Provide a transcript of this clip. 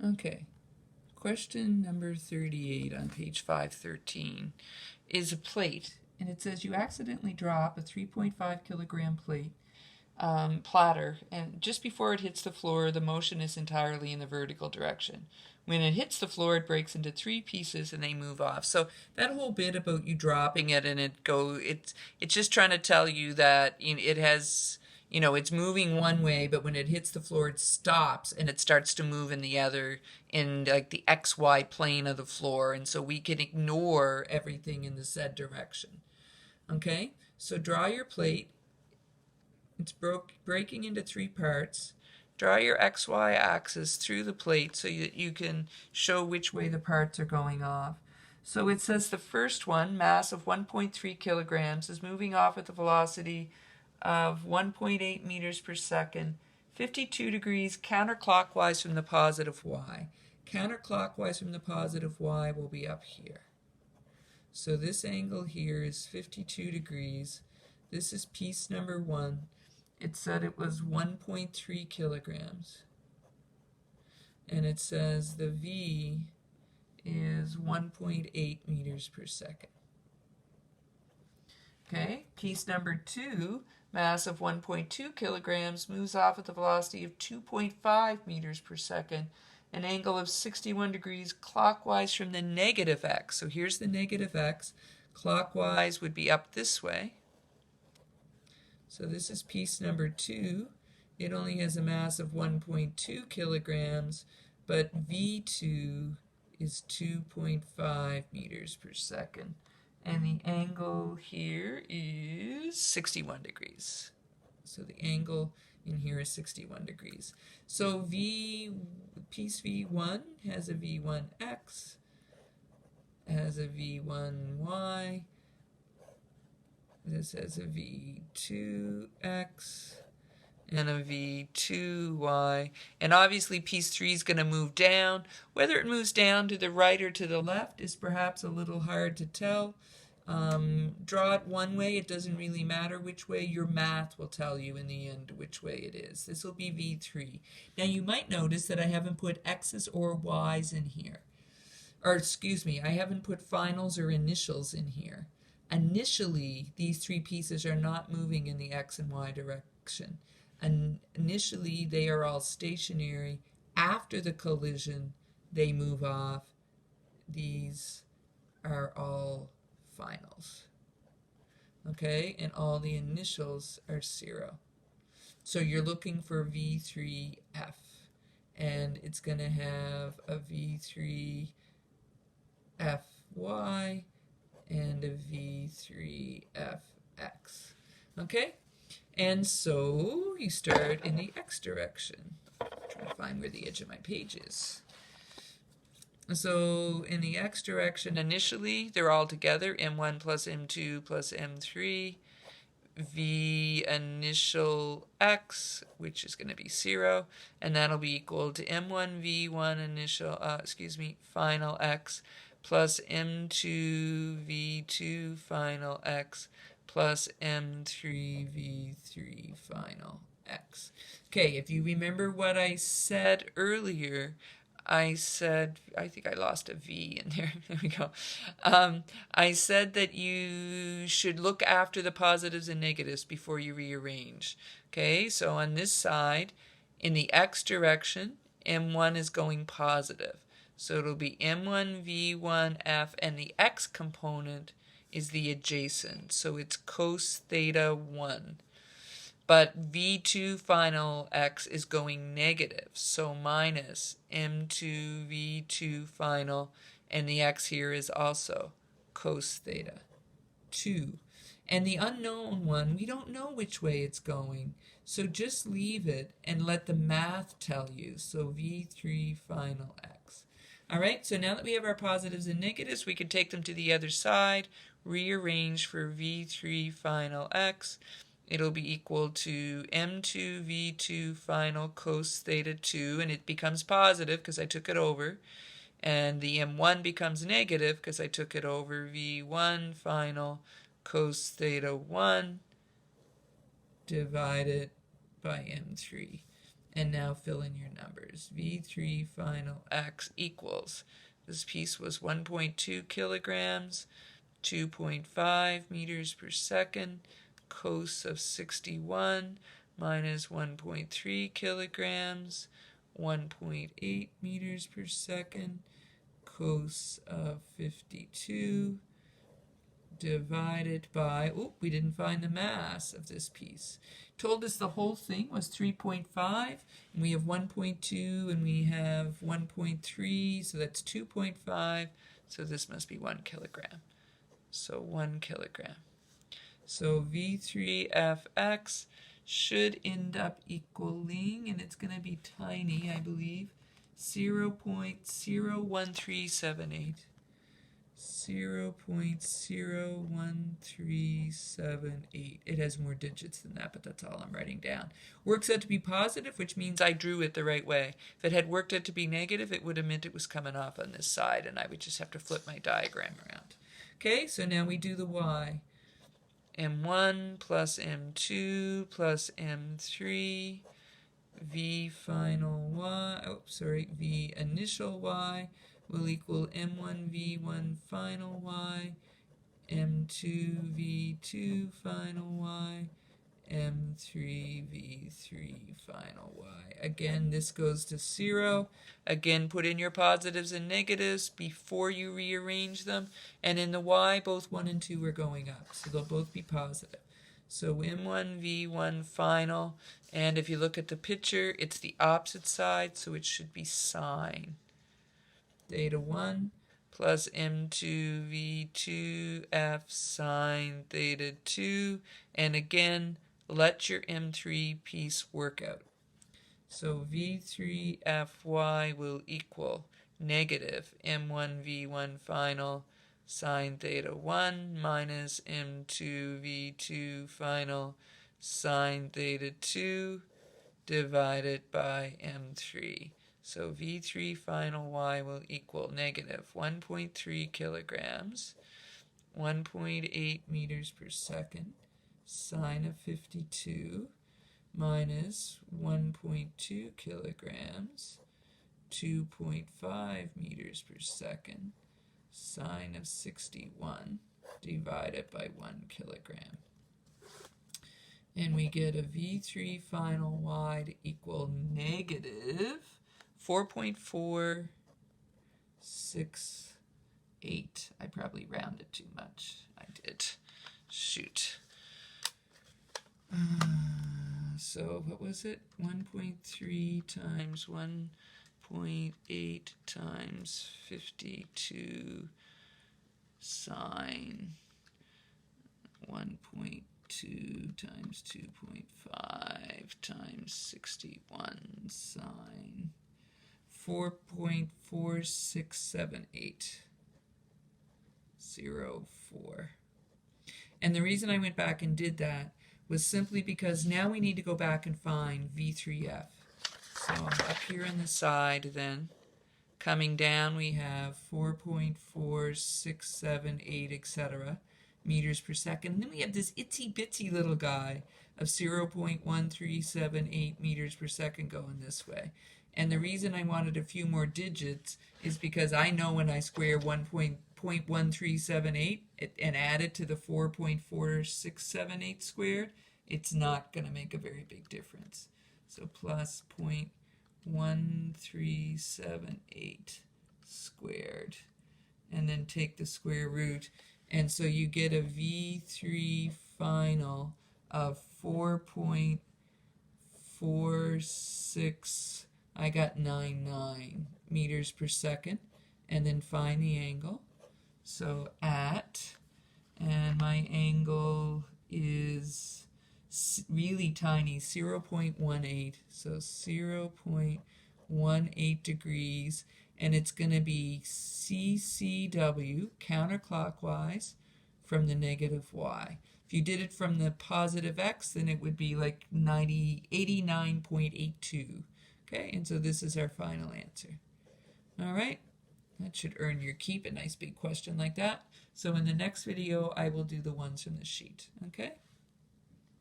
Okay. Question number 38 on page 513 is a plate, and it says you accidentally drop a 3.5 kilogram plate platter, and just before it hits the floor, the motion is entirely in the vertical direction. When it hits the floor, it breaks into three pieces and they move off. So that whole bit about you dropping it and it's just trying to tell you that it has, it's moving one way, but when it hits the floor, it stops and it starts to move in the other, in like the XY plane of the floor. And so we can ignore everything in the Z direction. Okay, so draw your plate. It's breaking into three parts. Draw your XY axis through the plate so that you can show which way the parts are going off. So it says the first one, mass of 1.3 kilograms, is moving off at the velocity of 1.8 meters per second, 52 degrees counterclockwise from the positive y. Counterclockwise from the positive y will be up here. So this angle here is 52 degrees. This is piece number 1. It said it was 1.3 kilograms. And it says the V is 1.8 meters per second. Okay, piece number 2, mass of 1.2 kilograms, moves off at the velocity of 2.5 meters per second, an angle of 61 degrees clockwise from the negative x. So here's the negative x. Clockwise would be up this way. So this is piece number 2. It only has a mass of 1.2 kilograms, but V2 is 2.5 meters per second. And the angle here is 61 degrees. So the angle in here is 61 degrees. So piece V1 has a V1x, has a V1y, this has a V2x and a V2y. And obviously piece 3 is going to move down. Whether it moves down to the right or to the left is perhaps a little hard to tell. Draw it one way, it doesn't really matter which way. Your math will tell you in the end which way it is. This will be V3. Now you might notice that I haven't put x's or y's in here. Or excuse me, I haven't put finals or initials in here. Initially, these three pieces are not moving in the x and y direction. And initially, they are all stationary. After the collision, they move off. These are all finals. Okay, and all the initials are 0. So you're looking for V3F, and it's going to have a V3FY and a V3FX. Okay? And so you start in the x direction. I'm trying to find where the edge of my page is. So in the x direction, initially, they're all together, m1 plus m2 plus m3. V initial x, which is going to be 0, and that'll be equal to m1 v1 initial, final x plus m2 v2 final x plus m3 v3 final x. Okay, if you remember what I said earlier, I said, I think I lost a V in there. There we go. I said that you should look after the positives and negatives before you rearrange. Okay, so on this side, in the x direction, M1 is going positive. So it'll be M1, V1, F, and the x component is the adjacent. So it's cos theta 1. But V2 final x is going negative, so minus M2 V2 final, and the x here is also cos theta 2. And the unknown one, we don't know which way it's going, so just leave it and let the math tell you. So V3 final x. All right, so now that we have our positives and negatives, we can take them to the other side, rearrange for V3 final x. It'll be equal to m2 v2 final cos theta 2, and it becomes positive because I took it over. And the m1 becomes negative because I took it over, v1 final cos theta 1 divided by m3. And now fill in your numbers. V3 final x equals, this piece was 1.2 kilograms, 2.5 meters per second, cos of 61 minus 1.3 kilograms, 1.8 meters per second, cos of 52, divided by, oh, we didn't find the mass of this piece. Told us the whole thing was 3.5, and we have 1.2, and we have 1.3, so that's 2.5, so this must be 1 kilogram. So 1 kilogram. So V3Fx should end up equaling, and it's going to be tiny, I believe, 0.01378. 0.01378. It has more digits than that, but that's all I'm writing down. Works out to be positive, which means I drew it the right way. If it had worked out to be negative, it would have meant it was coming off on this side, and I would just have to flip my diagram around. Okay, so now we do the y. M1 plus M2 plus M3, V final y, V initial y will equal M1 V1 final y, M2 V2 final y, M3 V3 final y. Again, this goes to 0. Again, put in your positives and negatives before you rearrange them. And in the y, both 1 and 2 are going up, so they'll both be positive. So M1 V1 final, and if you look at the picture, it's the opposite side, so it should be sine theta 1 plus M2 V2 F sine theta 2, and again, let your M3 piece work out. So V3Fy will equal negative M1 V1 final sine theta 1 minus M2 V2 final sine theta 2 divided by M3. So V3 final y will equal negative 1.3 kilograms, 1.8 meters per second, sine of 52, minus 1.2 kilograms, 2.5 meters per second, sine of 61, divided by 1 kilogram. And we get a V3 final y to equal negative 4.468. I probably rounded too much. I did. Shoot. So what was it? 1.3 times 1.8 times 52 sine 1.2 times 2.5 times 61 sine 4.467804. And the reason I went back and did that was simply because now we need to go back and find V3F. So up here on the side then, coming down we have 4.4678, etc. meters per second. And then we have this itsy bitsy little guy of 0.1378 meters per second going this way. And the reason I wanted a few more digits is because I know when I square 1.1378 and add it to the 4.4678 squared, it's not going to make a very big difference. So plus 0.1378 squared. And then take the square root. And so you get a V3 final of 4.46, I got 99 meters per second. And then find the angle. So at, and my angle is really tiny, 0.18. So 0.18 degrees. And it's going to be CCW, counterclockwise, from the negative y. If you did it from the positive x, then it would be like 89.82. Okay, and so this is our final answer. All right, that should earn your keep, a nice big question like that. So in the next video, I will do the ones from the sheet. Okay.